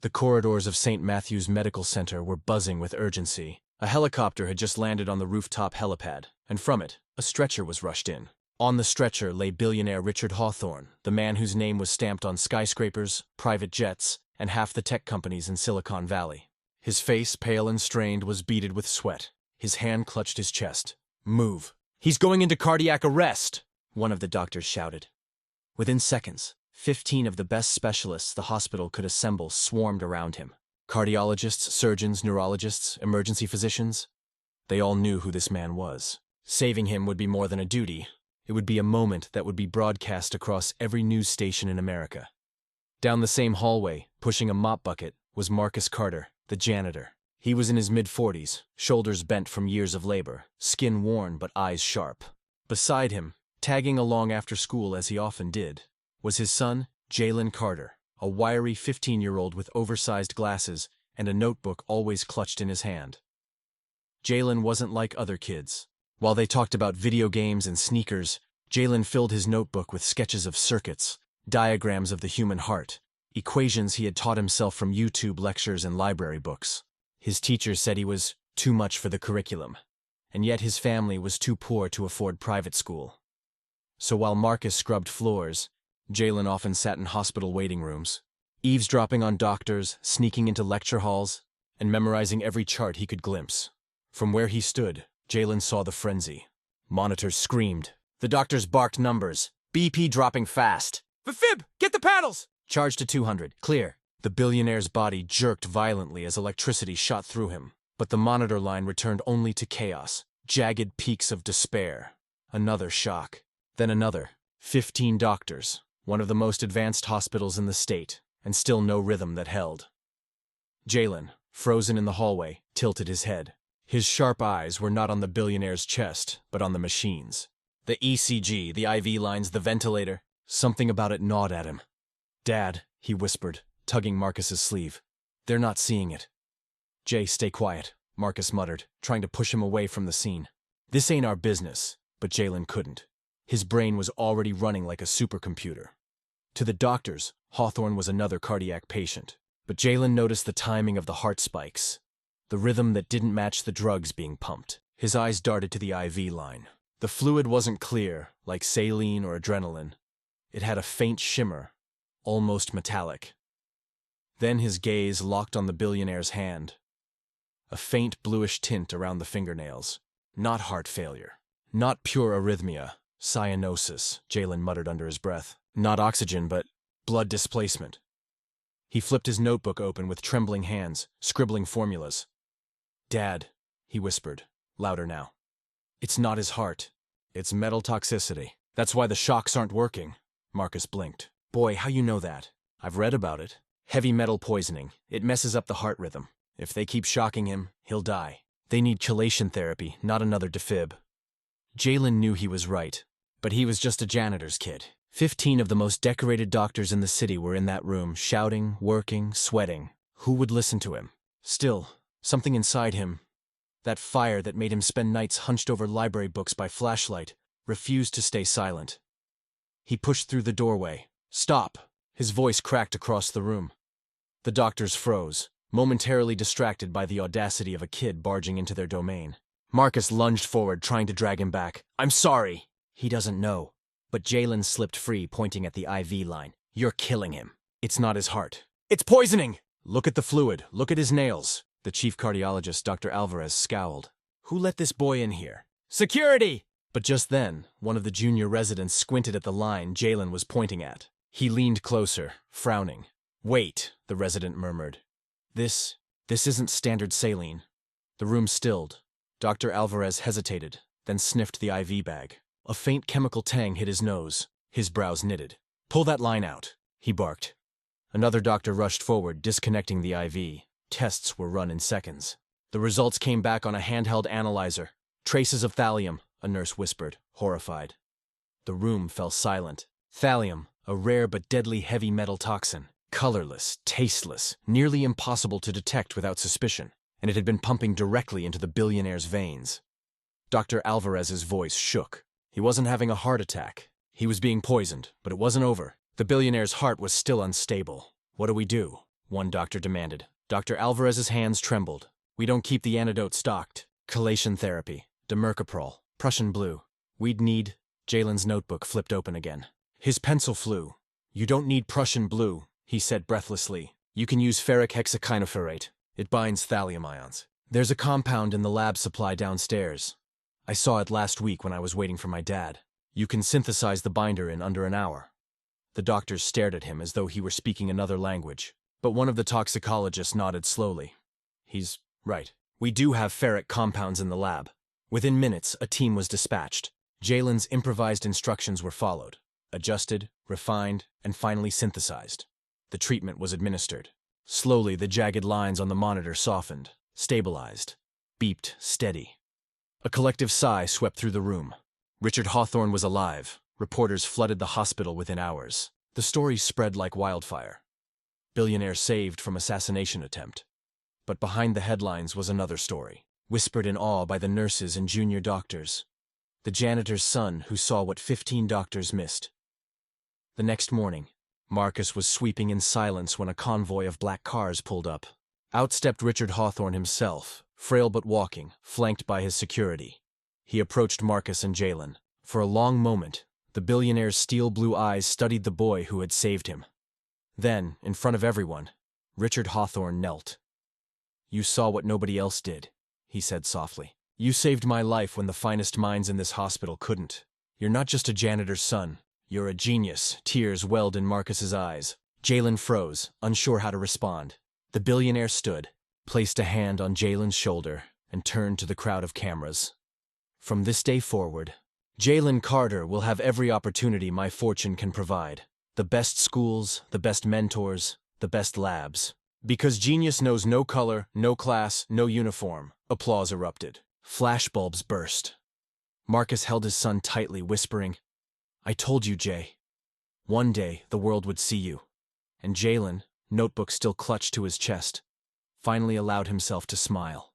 The corridors of St. Matthew's Medical Center were buzzing with urgency. A helicopter had just landed on the rooftop helipad, and from it, a stretcher was rushed in. On the stretcher lay billionaire Richard Hawthorne, the man whose name was stamped on skyscrapers, private jets, and half the tech companies in Silicon Valley. His face, pale and strained, was beaded with sweat. His hand clutched his chest. "Move. He's going into cardiac arrest!" one of the doctors shouted. Within seconds, 15 of the best specialists the hospital could assemble swarmed around him. Cardiologists, surgeons, neurologists, emergency physicians. They all knew who this man was. Saving him would be more than a duty. It would be a moment that would be broadcast across every news station in America. Down the same hallway, pushing a mop bucket, was Marcus Carter, the janitor. He was in his mid-40s, shoulders bent from years of labor, skin worn but eyes sharp. Beside him, tagging along after school as he often did, was his son, Jalen Carter, a wiry 15-year-old with oversized glasses and a notebook always clutched in his hand. Jalen wasn't like other kids. While they talked about video games and sneakers, Jalen filled his notebook with sketches of circuits, diagrams of the human heart, equations he had taught himself from YouTube lectures and library books. His teachers said he was too much for the curriculum, and yet his family was too poor to afford private school. So while Marcus scrubbed floors, Jalen often sat in hospital waiting rooms, eavesdropping on doctors, sneaking into lecture halls, and memorizing every chart he could glimpse. From where he stood, Jalen saw the frenzy. Monitors screamed. The doctors barked numbers. BP dropping fast. "Fib, get the paddles!" Charge to 200. Clear. The billionaire's body jerked violently as electricity shot through him. But the monitor line returned only to chaos. Jagged peaks of despair. Another shock. Then another. 15 doctors. One of the most advanced hospitals in the state, and still no rhythm that held. Jalen, frozen in the hallway, tilted his head. His sharp eyes were not on the billionaire's chest, but on the machines. The ECG, the IV lines, the ventilator. Something about it gnawed at him. "Dad," he whispered, tugging Marcus's sleeve. "They're not seeing it." "Jay, stay quiet," Marcus muttered, trying to push him away from the scene. "This ain't our business," but Jalen couldn't. His brain was already running like a supercomputer. To the doctors, Hawthorne was another cardiac patient, but Jalen noticed the timing of the heart spikes, the rhythm that didn't match the drugs being pumped. His eyes darted to the IV line. The fluid wasn't clear, like saline or adrenaline. It had a faint shimmer, almost metallic. Then his gaze locked on the billionaire's hand. A faint bluish tint around the fingernails. Not heart failure. Not pure arrhythmia. Cyanosis, Jalen muttered under his breath. Not oxygen, but blood displacement. He flipped his notebook open with trembling hands, scribbling formulas. "Dad," he whispered, louder now. "It's not his heart. It's metal toxicity. That's why the shocks aren't working." Marcus blinked. "Boy, how you know that?" "I've read about it. Heavy metal poisoning. It messes up the heart rhythm. If they keep shocking him, he'll die. They need chelation therapy, not another defib." Jalen knew he was right, but he was just a janitor's kid. 15 of the most decorated doctors in the city were in that room, shouting, working, sweating. Who would listen to him? Still, something inside him, that fire that made him spend nights hunched over library books by flashlight, refused to stay silent. He pushed through the doorway. "Stop!" His voice cracked across the room. The doctors froze, momentarily distracted by the audacity of a kid barging into their domain. Marcus lunged forward, trying to drag him back. "I'm sorry." "He doesn't know." But Jalen slipped free, pointing at the IV line. "You're killing him. It's not his heart. It's poisoning!" "Look at the fluid. Look at his nails." The chief cardiologist, Dr. Alvarez, scowled. "Who let this boy in here?" "Security!" But just then, one of the junior residents squinted at the line Jalen was pointing at. He leaned closer, frowning. "Wait," the resident murmured. This isn't standard saline." The room stilled. Dr. Alvarez hesitated, then sniffed the IV bag. A faint chemical tang hit his nose. His brows knitted. "Pull that line out," he barked. Another doctor rushed forward, disconnecting the IV. Tests were run in seconds. The results came back on a handheld analyzer. "Traces of thallium," a nurse whispered, horrified. The room fell silent. Thallium, a rare but deadly heavy metal toxin. Colorless, tasteless, nearly impossible to detect without suspicion, and it had been pumping directly into the billionaire's veins. Dr. Alvarez's voice shook. He wasn't having a heart attack. He was being poisoned, but it wasn't over. The billionaire's heart was still unstable. "What do we do?" one doctor demanded. Dr. Alvarez's hands trembled. We don't keep the antidote stocked. Chelation therapy, demercaprol, Prussian blue. We'd need... Jalen's notebook flipped open again. His pencil flew. You don't need Prussian blue, he said breathlessly. You can use ferric hexakinopherate. It binds thallium ions. There's a compound in the lab supply downstairs. I saw it last week when I was waiting for my dad. You can synthesize the binder in under an hour. The doctors stared at him as though he were speaking another language. But one of the toxicologists nodded slowly. He's right. We do have ferric compounds in the lab. Within minutes, a team was dispatched. Jalen's improvised instructions were followed, adjusted, refined, and finally synthesized. The treatment was administered. Slowly, the jagged lines on the monitor softened, stabilized, beeped steady. A collective sigh swept through the room. Richard Hawthorne was alive. Reporters flooded the hospital within hours. The story spread like wildfire. Billionaire saved from assassination attempt. But behind the headlines was another story, whispered in awe by the nurses and junior doctors. The janitor's son who saw what 15 doctors missed. The next morning, Marcus was sweeping in silence when a convoy of black cars pulled up. Out stepped Richard Hawthorne himself, frail but walking, flanked by his security. He approached Marcus and Jalen. For a long moment, the billionaire's steel-blue eyes studied the boy who had saved him. Then, in front of everyone, Richard Hawthorne knelt. You saw what nobody else did, he said softly. You saved my life when the finest minds in this hospital couldn't. You're not just a janitor's son. You're a genius. Tears welled in Marcus's eyes. Jalen froze, unsure how to respond. The billionaire stood, placed a hand on Jalen's shoulder, and turned to the crowd of cameras. From this day forward, Jalen Carter will have every opportunity my fortune can provide. The best schools, the best mentors, the best labs. Because genius knows no color, no class, no uniform. Applause erupted. Flashbulbs burst. Marcus held his son tightly, whispering, I told you, Jay. One day, the world would see you. And Jalen, notebook still clutched to his chest, finally allowed himself to smile.